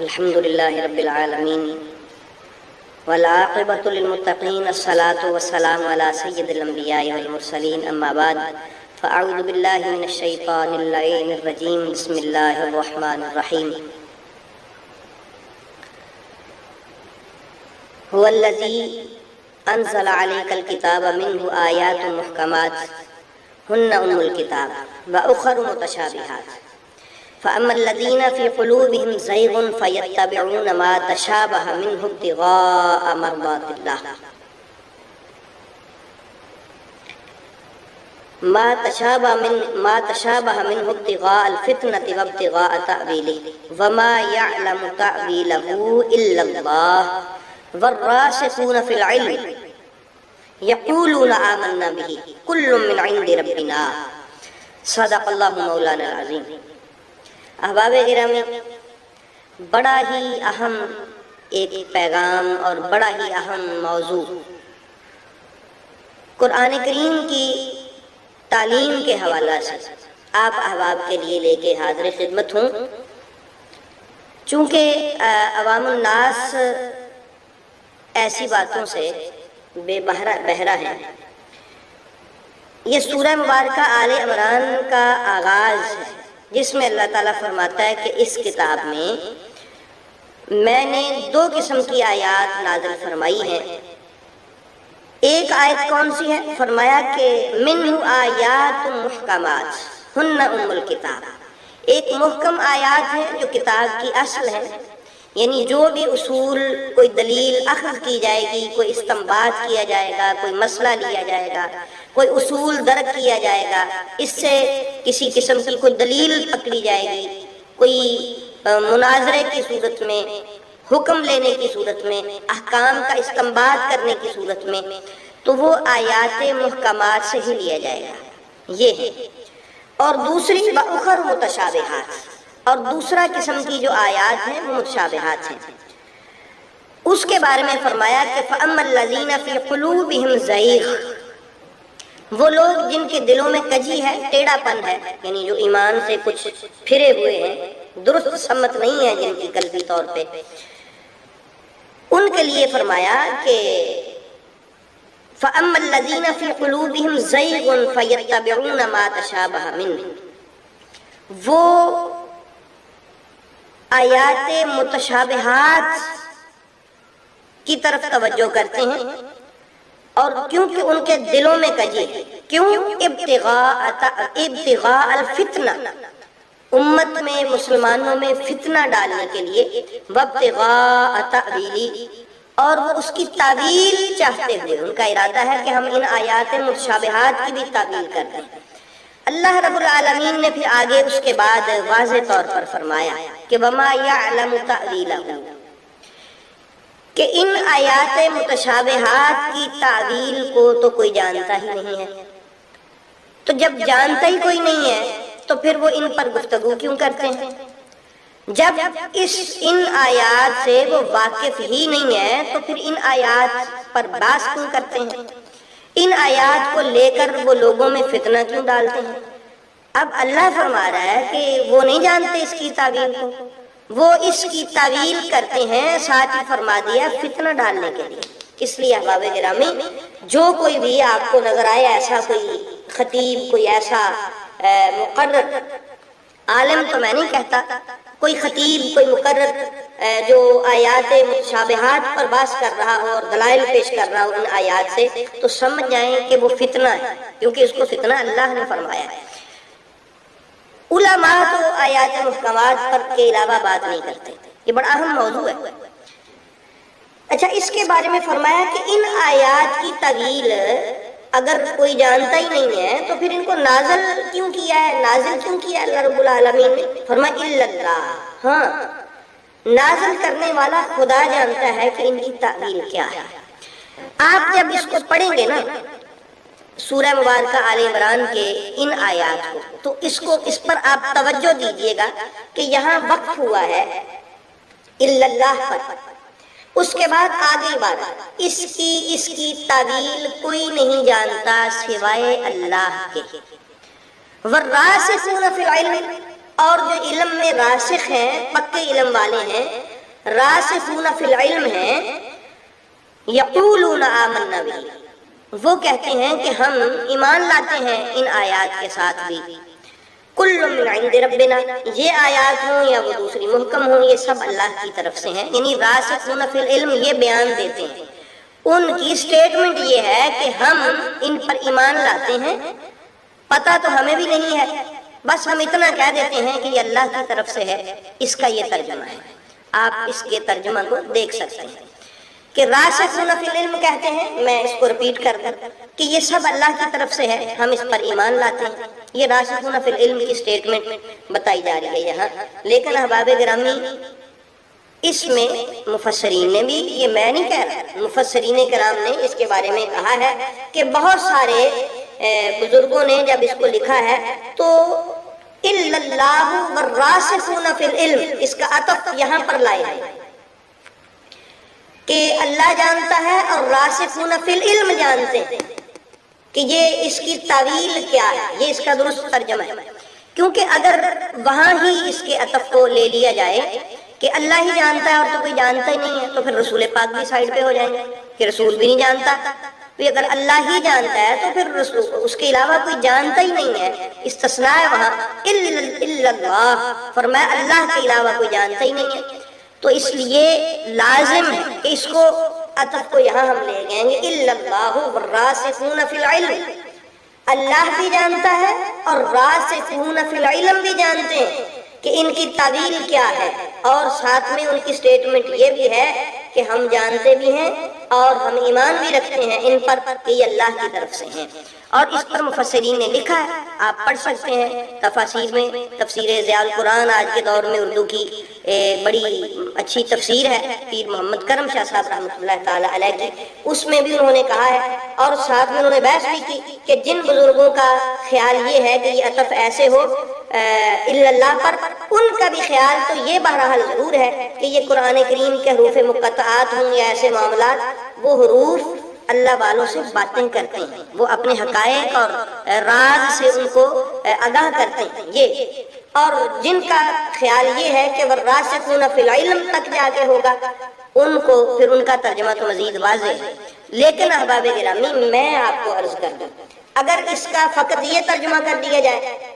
الحمد لله رب العالمين والعاقبة للمتقين الصلاة والسلام على سيد الأنبياء والمرسلين أما بعد فأعوذ بالله من الشيطان اللعين الرجيم بسم الله الرحمن الرحيم هو الذي أنزل عليك الكتاب منه آيات محكمات هن أم الكتاب وأخر متشابهات فأما الذين في قلوبهم زيغ فيتبعون ما تشابه منه ابتغاء مرضات الله ما تشابه منه ابتغاء الفتنة وابتغاء تأويله وما يعلم تأويله إلا الله والراسخون في العلم يقولون آمنا به كل من عند ربنا صدق اللہ مولانا العظیم۔ احباب گرامی، بڑا ہی اہم ایک پیغام اور بڑا ہی اہم موضوع قرآن کریم کی تعلیم کے حوالہ سے آپ احباب کے لیے لے کے حاضر خدمت ہوں۔ چونکہ عوام الناس ایسی باتوں سے بے بہرہ ہیں۔ یہ سورہ مبارکہ آل عمران کا آغاز ہے، جس میں اللہ تعالیٰ فرماتا ہے کہ اس کتاب میں نے 2 قسم کی آیات نازل فرمائی ہیں۔ ایک آیت کون سی ہے؟ فرمایا کہ منہ آیات محکمات ہن ام الکتاب، ایک محکم آیات ہے جو کتاب کی اصل ہے، یعنی جو بھی اصول کوئی دلیل اخذ کی جائے گی، کوئی استنباط کیا جائے گا، کوئی مسئلہ لیا جائے گا، کوئی اصول درک کیا جائے گا، اس سے کسی قسم کی کوئی دلیل پکڑی جائے گی، کوئی مناظرے کی صورت میں، حکم لینے کی صورت میں، احکام کا استنباط کرنے کی صورت میں، تو وہ آیات محکمات سے ہی لیا جائے گا، یہ ہے۔ اور دوسری وَأُخَرُ مُتَشَابِهَاتٌ، اور دوسرا قسم کی جو آیات ہیں وہ متشابہات ہیں۔ اس کے بارے میں فرمایا کہ فَأَمَّا الَّذِينَ فِي قُلُوبِهِمْ زَيْغٌ، وہ لوگ جن کے دلوں میں کجی ہے، ٹیڑھا پن ہے، یعنی جو ایمان سے کچھ پھرے ہوئے ہیں، درست سمت نہیں ہے جن کی قلبی طور پہ، ان کے لیے فرمایا کہ فَأَمَّا الَّذِينَ فِي قُلُوبِهِمْ زَيْغٌ فَيَتَّبِعُونَ مَا تَشَابَهَ مِنْهُ، وہ آیات متشابہات کی طرف توجہ کرتے ہیں، اور کیونکہ ان کے دلوں میں کجی ہے، کیوں؟ ابتغاء الفتنہ، امت میں، مسلمانوں میں فتنہ ڈالنے کے لیے، وابتغاء تأویلی، اور وہ اس کی تعویل چاہتے ہوئے، ان کا ارادہ ہے کہ ہم ان آیات متشابہات کی بھی تعویل کر دیں۔ اللہ رب العالمین نے پھر آگے اس کے بعد واضح طور پر فرمایا کہ وَمَا يَعْلَمُ تَأْوِيلَهُ، کہ ان آیات متشابہات کی تعویل کو تو کوئی جانتا ہی نہیں ہے۔ تو جب جانتا ہی کوئی نہیں ہے تو پھر وہ ان پر گفتگو کیوں کرتے ہیں؟ جب ان آیات سے وہ واقف ہی نہیں ہے تو پھر ان آیات پر بحث کیوں کرتے ہیں؟ ان آیات کو لے کر وہ لوگوں میں فتنہ کیوں ڈالتے ہیں؟ اب اللہ فرما رہا ہے کہ وہ نہیں جانتے اس کی تعویل کو، وہ اس کی تعویل کرتے ہیں، ساتھ ہی فرما دیا فتنہ ڈالنے کے لیے۔ اس لیے احباب گرامی، جو کوئی بھی آپ کو نظر آئے، ایسا کوئی خطیب، کوئی ایسا مقرر عالم تو میں نہیں کہتا، کوئی خطیب، کوئی مقرر جو آیات متشابہات پر بحث کر رہا ہو اور دلائل پیش کر رہا ہو ان آیات سے، تو سمجھ جائیں کہ وہ فتنہ ہے، کیونکہ اس کو فتنہ اللہ نے فرمایا ہے۔ علماء تو آیات محکمات پر کے علاوہ بات نہیں کرتے، یہ بڑا اہم موضوع ہے۔ اچھا، اس کے بارے میں فرمایا کہ ان آیات کی تعویل اگر کوئی جانتا ہی نہیں ہے تو پھر ان کو نازل کیوں کیا ہے، نازل کیوں کیا اللہ رب العالمین نے؟ فرمایا الا اللہ، ہاں نازل کرنے والا خدا جانتا ہے کہ ان کی تعویل کیا ہے۔ آپ جب اس کو پڑھیں گے نا، سورہ مبارکہ آل عمران کے ان آیات کو، تو اس پر آپ توجہ دیجئے گا کہ یہاں وقف ہوا ہے الا اللہ پر، اس کے بعد آگے بات، اس کی تعویل کوئی نہیں جانتا سوائے اللہ کے۔ والراسخون فی العلم، اور جو علم میں راسخ ہیں، پکے علم والے ہیں، راسخون فی العلم ہیں، یقولون آمنا بہ، وہ کہتے ہیں کہ ہم ایمان لاتے ہیں ان آیات کے ساتھ بھی، کل من عند ربنا، یہ آیات ہوں یا وہ دوسری محکم ہوں، یہ سب اللہ کی طرف سے ہیں۔ یعنی راسخون فی العلم یہ بیان دیتے ہیں، ان کی سٹیٹمنٹ یہ ہے کہ ہم ان پر ایمان لاتے ہیں، پتہ تو ہمیں بھی نہیں ہے، بس ہم اتنا کہہ دیتے ہیں کہ یہ اللہ کی طرف سے ہے۔ اس کا یہ ترجمہ ہے، آپ اس کے ترجمہ کو دیکھ سکتے ہیں کہ راسخون فی العلم کہتے ہیں، میں اس کو ریپیٹ کر دوں کہ یہ سب اللہ کی طرف سے ہے، ہم اس پر ایمان لاتے ہیں۔ یہ راسخون فی العلم کی سٹیٹمنٹ بتائی جا رہی ہے یہاں۔ لیکن احباب گرامی، اس میں مفسرین نے بھی، یہ میں نہیں کہہ رہا، مفسرین کرام نے اس کے بارے میں کہا ہے کہ بہت سارے بزرگوں نے جب اس کو لکھا ہے تو الا اللہ والراسخون فی العلم، اس کا عطف یہاں پر لائے ہیں کہ اللہ جانتا ہے اور راسخون فی العلم جانتے ہیں، کہ یہ اس کی تعویل کیا ہے، یہ اس کا درست ترجمہ ہے۔ کیونکہ اگر وہاں ہی اس کے عطف کو لے لیا جائے کہ اللہ ہی جانتا ہے اور تو کوئی جانتا ہی نہیں ہے، تو پھر رسول پاک بھی سائڈ پہ ہو جائیں گے کہ رسول بھی نہیں جانتا۔ تو اگر اللہ ہی جانتا ہے تو پھر اس کے علاوہ کوئی جانتا ہی نہیں ہے، استثناء ہے وہاں، الا اللہ، فرمایا اللہ کے علاوہ کوئی جانتا ہی نہیں ہے۔ تو اس لیے لازم ہے کہ اس کو عطف کو یہاں ہم لے گئیں گے الا اللہ والراسخون فی العلم، اللہ بھی جانتا ہے اور راسخون فی العلم بھی جانتے ہیں کہ ان کی تعویل کیا ہے، اور ساتھ میں ان کی سٹیٹمنٹ یہ بھی ہے کہ ہم جانتے بھی ہیں اور ہم ایمان بھی رکھتے ہیں ان پر کہ یہ اللہ کی طرف سے ہیں۔ اور اس پر مفسرین نے لکھا ہے، آپ پڑھ سکتے ہیں تفاسیر میں۔ تفسیر ضیاء القرآن آج کے دور میں اردو کی بڑی اچھی تفسیر ہے، پیر محمد کرم شاہ صاحب رحمۃ اللہ تعالی علیہ کی، اس میں بھی انہوں نے کہا ہے، اور ساتھ میں انہوں نے بحث بھی کی کہ جن بزرگوں کا خیال یہ ہے کہ یہ عطف ایسے ہو الا اللہ پر، ان کا بھی خیال تو یہ بہرحال ضرور ہے کہ یہ قرآن کریم کے حروف مقطعات ہوں یا ایسے معاملات، وہ حروف اللہ والوں سے باتیں کرتے ہیں، وہ اپنے حقائق اور راز سے ان کو آگاہ کرتے ہیں یہ۔ اور جن کا خیال یہ ہے کہ والراسخون فی العلم تک جا کے ہوگا، ان کو پھر ان کا ترجمہ تو مزید واضح ہے۔ لیکن احباب گرامی، میں آپ کو عرض کر دوں، اگر اس کا فقط یہ ترجمہ کر دیا جائے